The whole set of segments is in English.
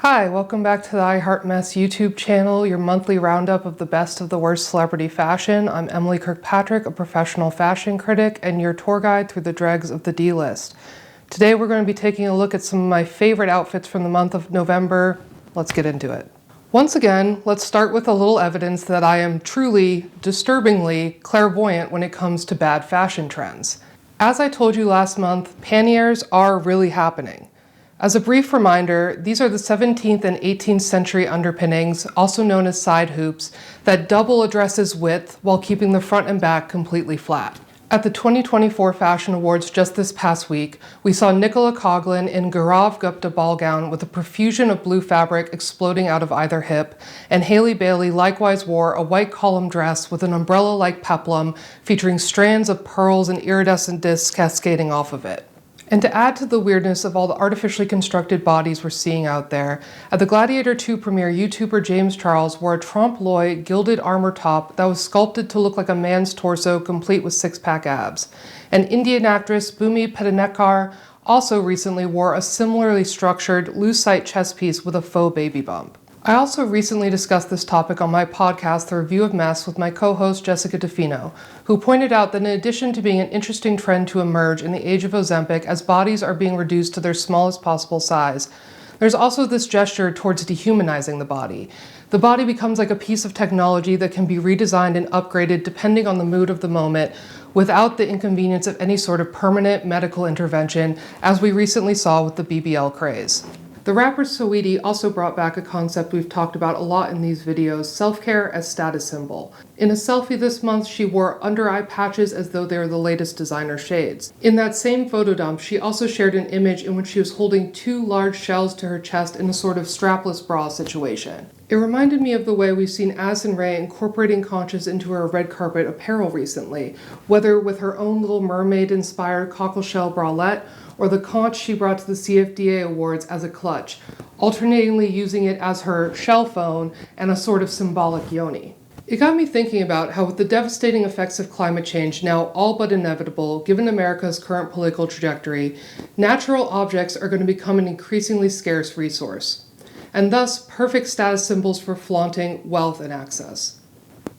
Hi, welcome back to the I Heart Mess YouTube channel, your monthly roundup of the best of the worst celebrity fashion. I'm Emily Kirkpatrick, a professional fashion critic and your tour guide through the dregs of the D-list. Today we're going to be taking a look at some of my favorite outfits from the month of November. Let's get into it. Once again, let's start with a little evidence that I am truly, disturbingly clairvoyant when it comes to bad fashion trends. As I told you last month, panniers are really happening. As a brief reminder, these are the 17th and 18th century underpinnings, also known as side hoops, that double a dress's width while keeping the front and back completely flat. At the 2024 Fashion Awards just this past week, we saw Nicola Coughlan in Gaurav Gupta ball gown with a profusion of blue fabric exploding out of either hip, and Hailey Bailey likewise wore a white column dress with an umbrella-like peplum featuring strands of pearls and iridescent discs cascading off of it. And to add to the weirdness of all the artificially constructed bodies we're seeing out there, at the Gladiator 2 premiere, YouTuber James Charles wore a trompe-l'oeil gilded armor top that was sculpted to look like a man's torso complete with six-pack abs. And Indian actress Bhumi Pednekar also recently wore a similarly structured loose-sight chest piece with a faux baby bump. I also recently discussed this topic on my podcast, The Review of Mess, with my co-host Jessica DeFino, who pointed out that in addition to being an interesting trend to emerge in the age of Ozempic as bodies are being reduced to their smallest possible size, there's also this gesture towards dehumanizing the body. The body becomes like a piece of technology that can be redesigned and upgraded depending on the mood of the moment, without the inconvenience of any sort of permanent medical intervention, as we recently saw with the BBL craze. The rapper Saweetie also brought back a concept we've talked about a lot in these videos, self-care as status symbol. In a selfie this month, she wore under-eye patches as though they were the latest designer shades. In that same photo dump, she also shared an image in which she was holding two large shells to her chest in a sort of strapless bra situation. It reminded me of the way we've seen Addison Rae incorporating conches into her red carpet apparel recently, whether with her own Little Mermaid-inspired cockleshell bralette or the conch she brought to the CFDA Awards as a clutch, alternatingly using it as her shell phone and a sort of symbolic yoni. It got me thinking about how with the devastating effects of climate change now all but inevitable, given America's current political trajectory, natural objects are going to become an increasingly scarce resource, and thus perfect status symbols for flaunting wealth and access.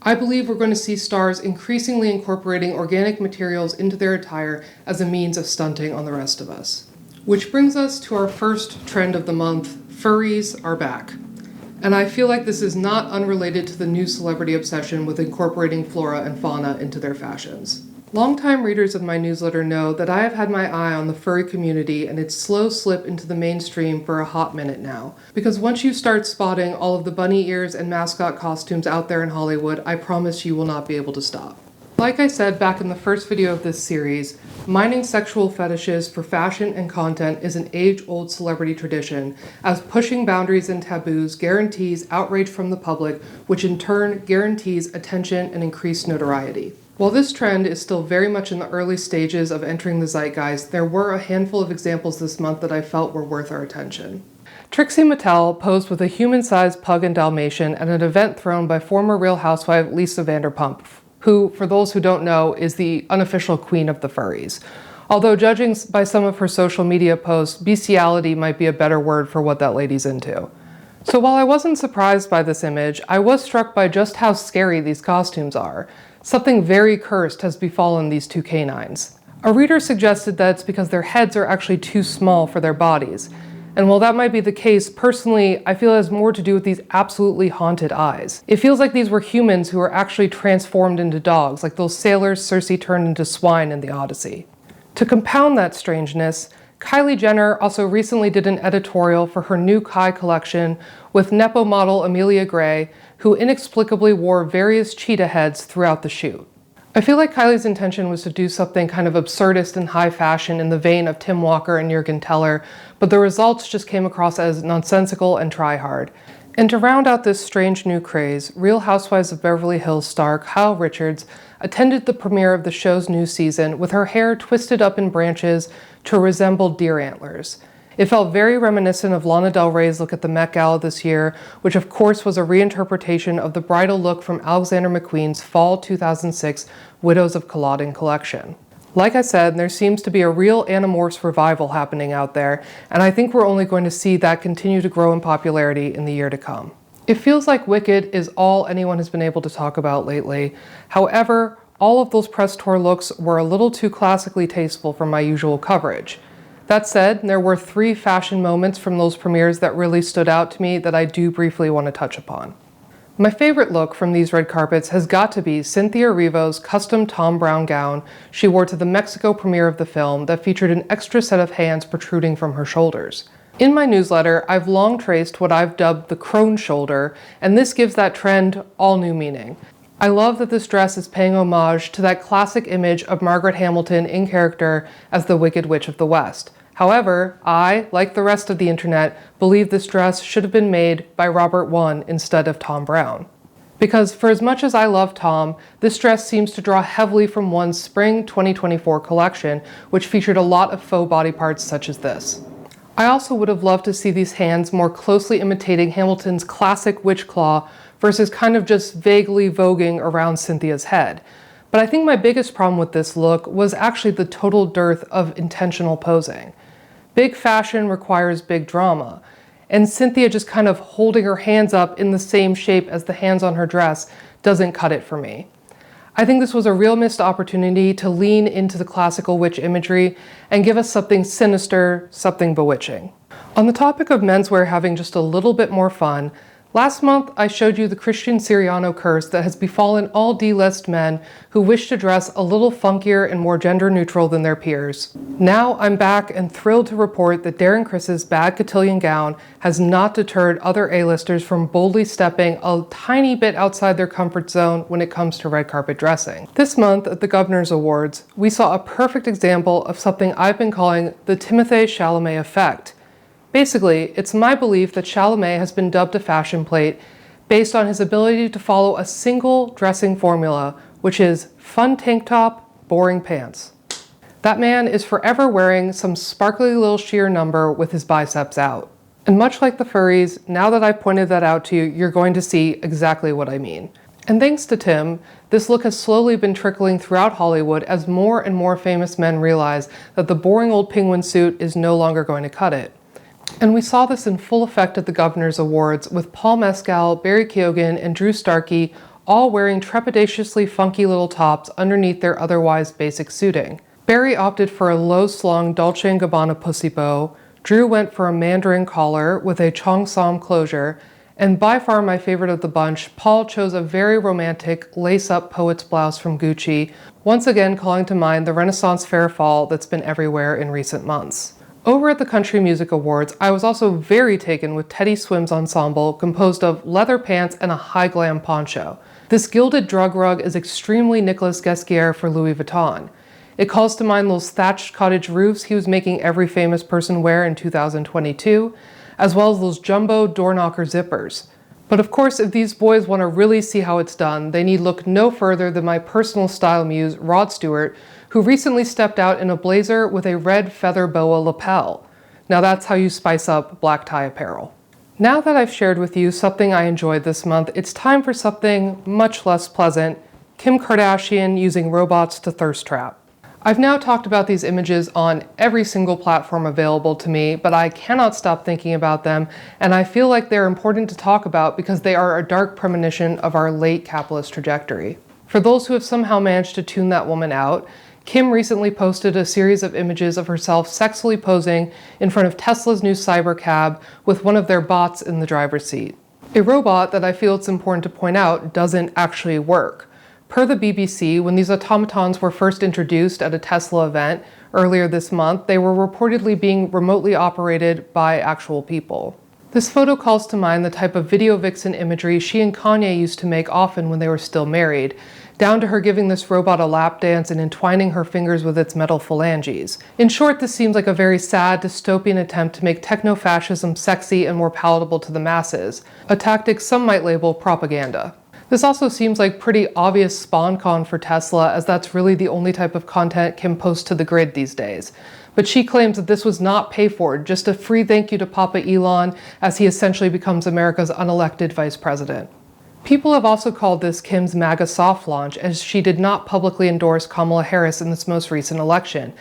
I believe we're going to see stars increasingly incorporating organic materials into their attire as a means of stunting on the rest of us. Which brings us to our first trend of the month: furries are back. And I feel like this is not unrelated to the new celebrity obsession with incorporating flora and fauna into their fashions. Longtime readers of my newsletter know that I have had my eye on the furry community and its slow slip into the mainstream for a hot minute now. Because once you start spotting all of the bunny ears and mascot costumes out there in Hollywood, I promise you will not be able to stop. Like I said back in the first video of this series, mining sexual fetishes for fashion and content is an age-old celebrity tradition, as pushing boundaries and taboos guarantees outrage from the public, which in turn guarantees attention and increased notoriety. While this trend is still very much in the early stages of entering the zeitgeist, there were a handful of examples this month that I felt were worth our attention. Trixie Mattel posed with a human-sized pug and Dalmatian at an event thrown by former Real Housewife Lisa Vanderpump, who, for those who don't know, is the unofficial queen of the furries. Although judging by some of her social media posts, bestiality might be a better word for what that lady's into. So while I wasn't surprised by this image, I was struck by just how scary these costumes are. Something very cursed has befallen these two canines. A reader suggested that it's because their heads are actually too small for their bodies. And while that might be the case, personally, I feel it has more to do with these absolutely haunted eyes. It feels like these were humans who were actually transformed into dogs, like those sailors Circe turned into swine in the Odyssey. To compound that strangeness, Kylie Jenner also recently did an editorial for her new Kai collection with Nepo model Amelia Gray, who inexplicably wore various cheetah heads throughout the shoot. I feel like Kylie's intention was to do something kind of absurdist and high fashion in the vein of Tim Walker and Jürgen Teller, but the results just came across as nonsensical and try-hard. And to round out this strange new craze, Real Housewives of Beverly Hills star Kyle Richards attended the premiere of the show's new season with her hair twisted up in branches to resemble deer antlers. It felt very reminiscent of Lana Del Rey's look at the Met Gala this year, which of course was a reinterpretation of the bridal look from Alexander McQueen's fall 2006 Widows of Culloden collection. Like I said, there seems to be a real Animorphs revival happening out there, and I think we're only going to see that continue to grow in popularity in the year to come. It feels like Wicked is all anyone has been able to talk about lately. However, all of those press tour looks were a little too classically tasteful for my usual coverage. That said, there were 3 fashion moments from those premieres that really stood out to me that I do briefly want to touch upon. My favorite look from these red carpets has got to be Cynthia Erivo's custom Thom Browne gown she wore to the Mexico premiere of the film that featured an extra set of hands protruding from her shoulders. In my newsletter, I've long traced what I've dubbed the crone shoulder, and this gives that trend all new meaning. I love that this dress is paying homage to that classic image of Margaret Hamilton in character as the Wicked Witch of the West. However, I, like the rest of the internet, believe this dress should have been made by Robert I instead of Thom Browne. Because for as much as I love Thom, this dress seems to draw heavily from one's spring 2024 collection, which featured a lot of faux body parts such as this. I also would have loved to see these hands more closely imitating Hamilton's classic witch claw versus kind of just vaguely voguing around Cynthia's head. But I think my biggest problem with this look was actually the total dearth of intentional posing. Big fashion requires big drama, and Cynthia just kind of holding her hands up in the same shape as the hands on her dress doesn't cut it for me. I think this was a real missed opportunity to lean into the classical witch imagery and give us something sinister, something bewitching. On the topic of menswear having just a little bit more fun, last month I showed you the Christian Siriano curse that has befallen all D-list men who wish to dress a little funkier and more gender neutral than their peers. Now I'm back and thrilled to report that Darren Criss's bad cotillion gown has not deterred other A-listers from boldly stepping a tiny bit outside their comfort zone when it comes to red carpet dressing. This month at the Governor's Awards, we saw a perfect example of something I've been calling the Timothée Chalamet effect. Basically, it's my belief that Chalamet has been dubbed a fashion plate based on his ability to follow a single dressing formula, which is fun tank top, boring pants. That man is forever wearing some sparkly little sheer number with his biceps out. And much like the furries, now that I've pointed that out to you, you're going to see exactly what I mean. And thanks to Tim, this look has slowly been trickling throughout Hollywood as more and more famous men realize that the boring old penguin suit is no longer going to cut it. And we saw this in full effect at the Governor's Awards with Paul Mescal, Barry Keoghan, and Drew Starkey all wearing trepidatiously funky little tops underneath their otherwise basic suiting. Barry opted for a low-slung Dolce & Gabbana pussy bow, Drew went for a mandarin collar with a cheongsam closure, and by far my favorite of the bunch, Paul chose a very romantic lace-up poet's blouse from Gucci, once again calling to mind the Renaissance fair fall that's been everywhere in recent months. Over at the Country Music Awards, I was also very taken with Teddy Swim's ensemble composed of leather pants and a high glam poncho. This gilded drug rug is extremely Nicolas Ghesquière for Louis Vuitton. It calls to mind those thatched cottage roofs he was making every famous person wear in 2022, as well as those jumbo door knocker zippers. But of course, if these boys want to really see how it's done, they need look no further than my personal style muse, Rod Stewart, who recently stepped out in a blazer with a red feather boa lapel. Now that's how you spice up black tie apparel. Now that I've shared with you something I enjoyed this month, it's time for something much less pleasant: Kim Kardashian using robots to thirst trap. I've now talked about these images on every single platform available to me, but I cannot stop thinking about them, and I feel like they're important to talk about because they are a dark premonition of our late capitalist trajectory. For those who have somehow managed to tune that woman out, Kim recently posted a series of images of herself sexily posing in front of Tesla's new Cybercab with one of their bots in the driver's seat. A robot that I feel it's important to point out doesn't actually work. Per the BBC, when these automatons were first introduced at a Tesla event earlier this month, they were reportedly being remotely operated by actual people. This photo calls to mind the type of video vixen imagery she and Kanye used to make often when they were still married, down to her giving this robot a lap dance and entwining her fingers with its metal phalanges. In short, this seems like a very sad, dystopian attempt to make techno-fascism sexy and more palatable to the masses, a tactic some might label propaganda. This also seems like pretty obvious spawn con for Tesla, as that's really the only type of content Kim posts to the grid these days. But she claims that this was not pay for, just a free thank you to Papa Elon as he essentially becomes America's unelected vice president. People have also called this Kim's MAGA soft launch, as she did not publicly endorse Kamala Harris in this most recent election.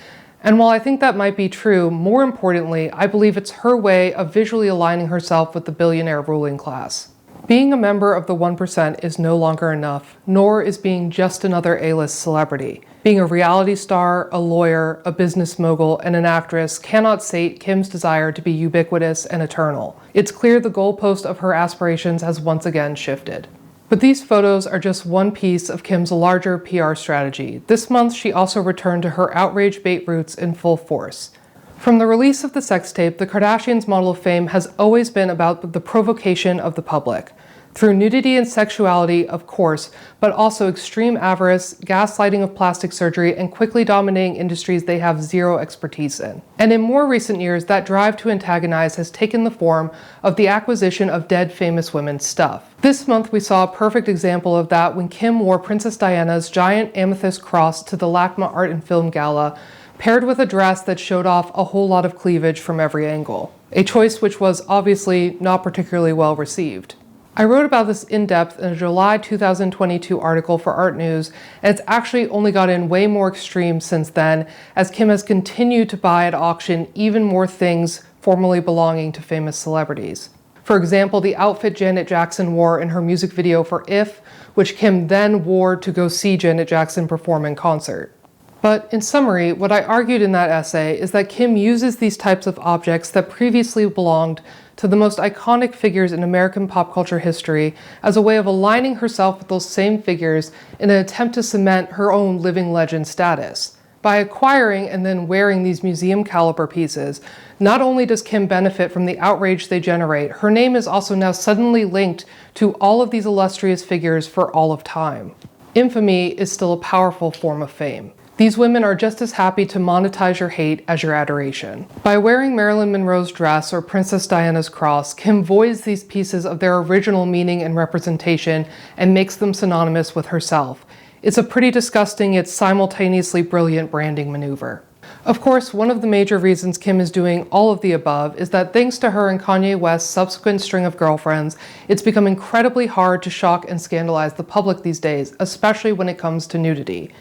And while I think that might be true, more importantly, I believe it's her way of visually aligning herself with the billionaire ruling class. Being a member of the 1% is no longer enough, nor is being just another A-list celebrity. Being a reality star, a lawyer, a business mogul, and an actress cannot sate Kim's desire to be ubiquitous and eternal. It's clear the goalpost of her aspirations has once again shifted. But these photos are just one piece of Kim's larger PR strategy. This month, she also returned to her outrage bait roots in full force. From the release of the sex tape, the Kardashians' model of fame has always been about the provocation of the public. Through nudity and sexuality, of course, but also extreme avarice, gaslighting of plastic surgery, and quickly dominating industries they have zero expertise in. And in more recent years, that drive to antagonize has taken the form of the acquisition of dead famous women's stuff. This month, we saw a perfect example of that when Kim wore Princess Diana's giant amethyst cross to the LACMA Art and Film Gala, paired with a dress that showed off a whole lot of cleavage from every angle. A choice which was obviously not particularly well received. I wrote about this in depth in a July 2022 article for Art News, and it's actually only gotten way more extreme since then, as Kim has continued to buy at auction even more things formerly belonging to famous celebrities. For example, the outfit Janet Jackson wore in her music video for If, which Kim then wore to go see Janet Jackson perform in concert. But in summary, what I argued in that essay is that Kim uses these types of objects that previously belonged to the most iconic figures in American pop culture history as a way of aligning herself with those same figures in an attempt to cement her own living legend status. By acquiring and then wearing these museum caliber pieces, not only does Kim benefit from the outrage they generate, her name is also now suddenly linked to all of these illustrious figures for all of time. Infamy is still a powerful form of fame. These women are just as happy to monetize your hate as your adoration. By wearing Marilyn Monroe's dress or Princess Diana's cross, Kim voids these pieces of their original meaning and representation and makes them synonymous with herself. It's a pretty disgusting yet simultaneously brilliant branding maneuver. Of course, one of the major reasons Kim is doing all of the above is that thanks to her and Kanye West's subsequent string of girlfriends, it's become incredibly hard to shock and scandalize the public these days, especially when it comes to nudity.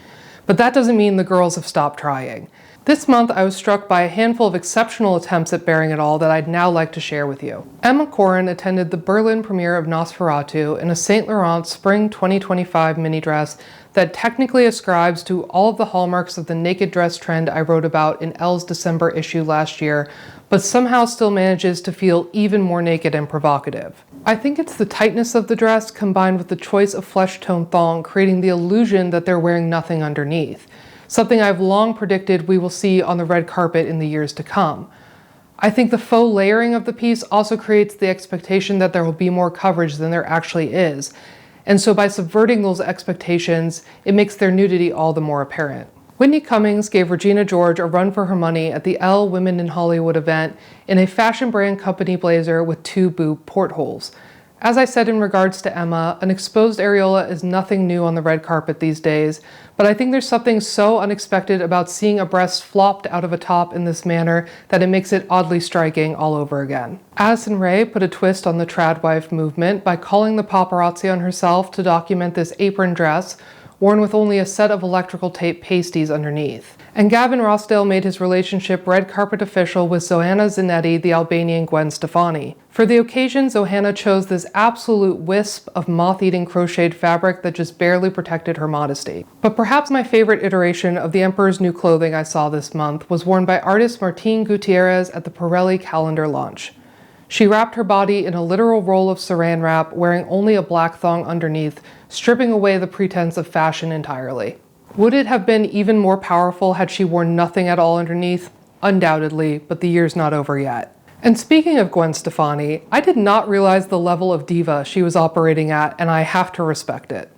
But that doesn't mean the girls have stopped trying. This month, I was struck by a handful of exceptional attempts at bearing it all that I'd now like to share with you. Emma Corrin attended the Berlin premiere of Nosferatu in a Saint Laurent Spring 2025 mini dress that technically ascribes to all of the hallmarks of the naked dress trend I wrote about in Elle's December issue last year, but somehow still manages to feel even more naked and provocative. I think it's the tightness of the dress combined with the choice of flesh-tone thong creating the illusion that they're wearing nothing underneath, something I've long predicted we will see on the red carpet in the years to come. I think the faux layering of the piece also creates the expectation that there will be more coverage than there actually is, and so by subverting those expectations, it makes their nudity all the more apparent. Whitney Cummings gave Regina George a run for her money at the Elle Women in Hollywood event in a fashion brand company blazer with 2 boob portholes. As I said in regards to Emma, an exposed areola is nothing new on the red carpet these days, but I think there's something so unexpected about seeing a breast flopped out of a top in this manner that it makes it oddly striking all over again. Addison Rae put a twist on the trad wife movement by calling the paparazzi on herself to document this apron dress, worn with only a set of electrical tape pasties underneath. And Gavin Rossdale made his relationship red carpet official with Zohanna Zinetti, the Albanian Gwen Stefani. For the occasion, Zohanna chose this absolute wisp of moth-eating crocheted fabric that just barely protected her modesty. But perhaps my favorite iteration of the Emperor's new clothing I saw this month was worn by artist Martine Gutierrez at the Pirelli calendar launch. She wrapped her body in a literal roll of saran wrap, wearing only a black thong underneath, stripping away the pretense of fashion entirely. Would it have been even more powerful had she worn nothing at all underneath? Undoubtedly, but the year's not over yet. And speaking of Gwen Stefani, I did not realize the level of diva she was operating at, and I have to respect it.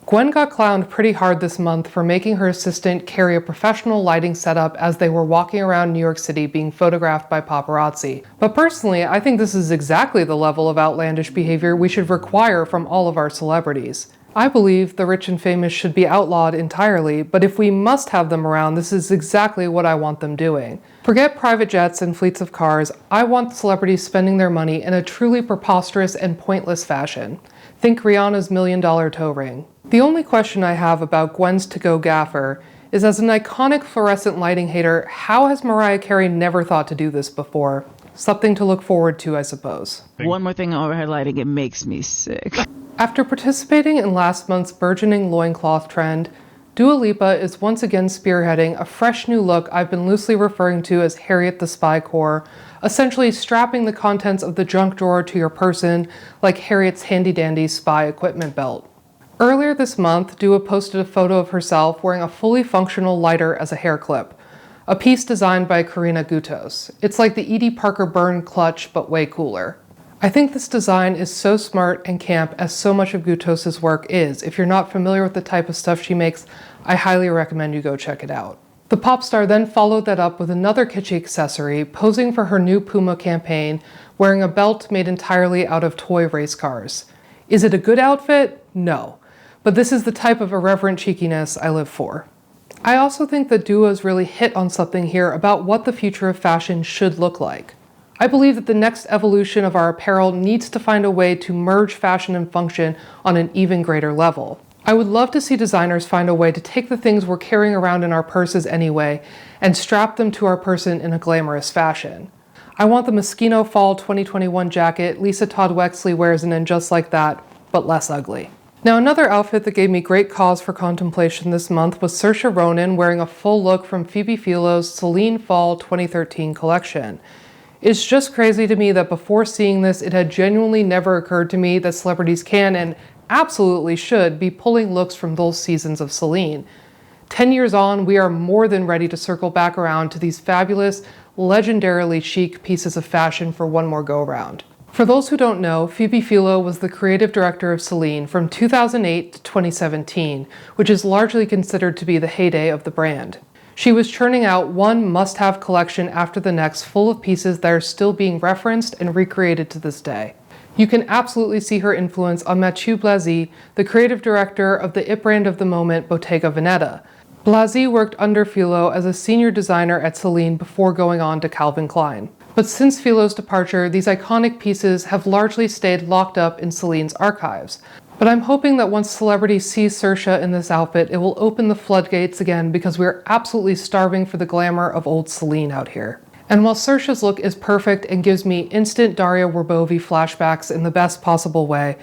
Gwen got clowned pretty hard this month for making her assistant carry a professional lighting setup as they were walking around New York City being photographed by paparazzi. But personally, I think this is exactly the level of outlandish behavior we should require from all of our celebrities. I believe the rich and famous should be outlawed entirely, but if we must have them around, this is exactly what I want them doing. Forget private jets and fleets of cars, I want celebrities spending their money in a truly preposterous and pointless fashion. Think Rihanna's $1 million toe ring. The only question I have about Gwen's to-go gaffer is, as an iconic fluorescent lighting hater, how has Mariah Carey never thought to do this before? Something to look forward to, I suppose. One more thing on overhead lighting, it makes me sick. After participating in last month's burgeoning loincloth trend, Dua Lipa is once again spearheading a fresh new look I've been loosely referring to as Harriet the Spy core, essentially strapping the contents of the junk drawer to your person like Harriet's handy-dandy spy equipment belt. Earlier this month, Dua posted a photo of herself wearing a fully functional lighter as a hair clip, a piece designed by Karina Gutos. It's like the Edie Parker Burn clutch, but way cooler. I think this design is so smart and camp, as so much of Gutos' work is. If you're not familiar with the type of stuff she makes, I highly recommend you go check it out. The pop star then followed that up with another kitschy accessory, posing for her new Puma campaign, wearing a belt made entirely out of toy race cars. Is it a good outfit? No. But this is the type of irreverent cheekiness I live for. I also think that Dua's really hit on something here about what the future of fashion should look like. I believe that the next evolution of our apparel needs to find a way to merge fashion and function on an even greater level. I would love to see designers find a way to take the things we're carrying around in our purses anyway and strap them to our person in a glamorous fashion. I want the Moschino Fall 2021 jacket Lisa Todd Wexley wears in Just Like That, but less ugly. Now, another outfit that gave me great cause for contemplation this month was Saoirse Ronan wearing a full look from Phoebe Philo's Seline Fall 2013 collection. It's just crazy to me that before seeing this, it had genuinely never occurred to me that celebrities can and absolutely should be pulling looks from those seasons of Seline. 10 years on, we are more than ready to circle back around to these fabulous, legendarily chic pieces of fashion for one more go-round. For those who don't know, Phoebe Philo was the creative director of Seline from 2008 to 2017, which is largely considered to be the heyday of the brand. She was churning out one must-have collection after the next, full of pieces that are still being referenced and recreated to this day. You can absolutely see her influence on Mathieu Blazy, the creative director of the it brand of the moment, Bottega Veneta. Blazy worked under Philo as a senior designer at Seline before going on to Calvin Klein. But since Philo's departure, these iconic pieces have largely stayed locked up in Celine's archives. But I'm hoping that once celebrities see Saoirse in this outfit, it will open the floodgates again, because we're absolutely starving for the glamour of old Seline out here. And while Saoirse's look is perfect and gives me instant Daria Werbovi flashbacks in the best possible way,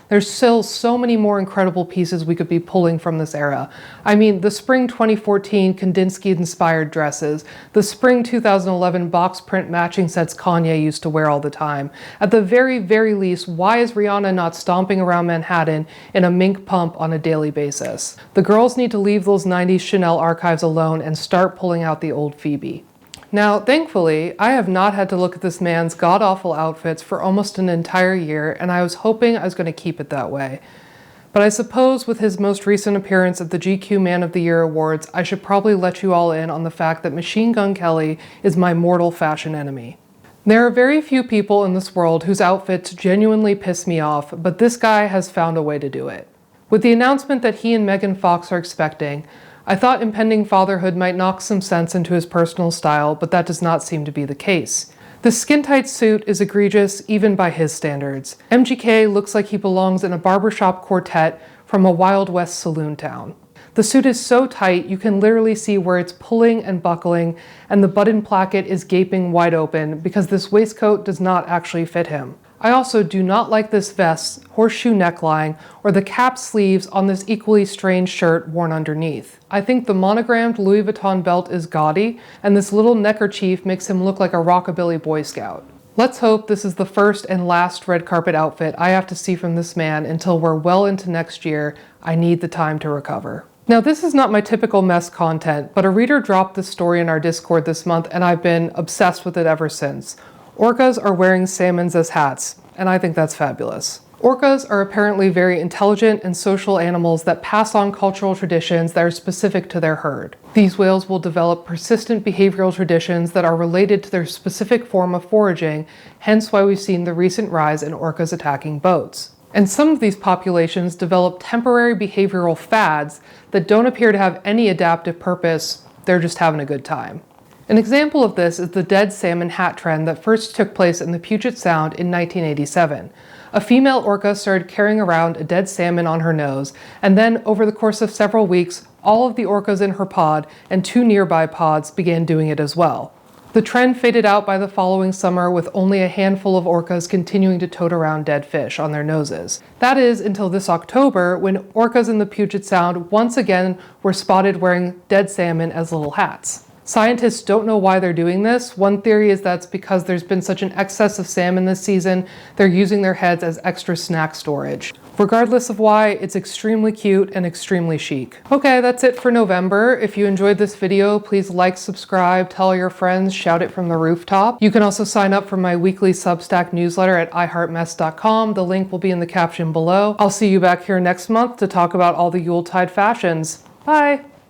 there's still so many more incredible pieces we could be pulling from this era. I mean, the spring 2014 Kandinsky-inspired dresses, the spring 2011 box print matching sets Kanye used to wear all the time. At the very, very least, why is Rihanna not stomping around Manhattan in a mink pump on a daily basis? The girls need to leave those 90s Chanel archives alone and start pulling out the old Phoebe. Now, thankfully, I have not had to look at this man's god-awful outfits for almost an entire year, and I was hoping I was going to keep it that way. But I suppose with his most recent appearance at the GQ Man of the Year Awards, I should probably let you all in on the fact that Machine Gun Kelly is my mortal fashion enemy. There are very few people in this world whose outfits genuinely piss me off, but this guy has found a way to do it. With the announcement that he and Megan Fox are expecting, I thought impending fatherhood might knock some sense into his personal style, but that does not seem to be the case. The skin-tight suit is egregious even by his standards. MGK looks like he belongs in a barbershop quartet from a Wild West saloon town. The suit is so tight you can literally see where it's pulling and buckling, and the button placket is gaping wide open because this waistcoat does not actually fit him. I also do not like this vest's horseshoe neckline or the cap sleeves on this equally strange shirt worn underneath. I think the monogrammed Louis Vuitton belt is gaudy, and this little neckerchief makes him look like a rockabilly Boy Scout. Let's hope this is the first and last red carpet outfit I have to see from this man until we're well into next year. I need the time to recover. Now, this is not my typical mess content, but a reader dropped this story in our Discord this month, and I've been obsessed with it ever since. Orcas are wearing salmons as hats, and I think that's fabulous. Orcas are apparently very intelligent and social animals that pass on cultural traditions that are specific to their herd. These whales will develop persistent behavioral traditions that are related to their specific form of foraging, hence why we've seen the recent rise in orcas attacking boats. And some of these populations develop temporary behavioral fads that don't appear to have any adaptive purpose, they're just having a good time. An example of this is the dead salmon hat trend that first took place in the Puget Sound in 1987. A female orca started carrying around a dead salmon on her nose, and then over the course of several weeks, all of the orcas in her pod and 2 nearby pods began doing it as well. The trend faded out by the following summer, with only a handful of orcas continuing to tote around dead fish on their noses. That is until this October, when orcas in the Puget Sound once again were spotted wearing dead salmon as little hats. Scientists don't know why they're doing this. One theory is that's because there's been such an excess of salmon this season, they're using their heads as extra snack storage. Regardless of why, it's extremely cute and extremely chic. Okay, that's it for November. If you enjoyed this video, please like, subscribe, tell your friends, shout it from the rooftop. You can also sign up for my weekly Substack newsletter at iheartmess.com. The link will be in the caption below. I'll see you back here next month to talk about all the Yuletide fashions. Bye!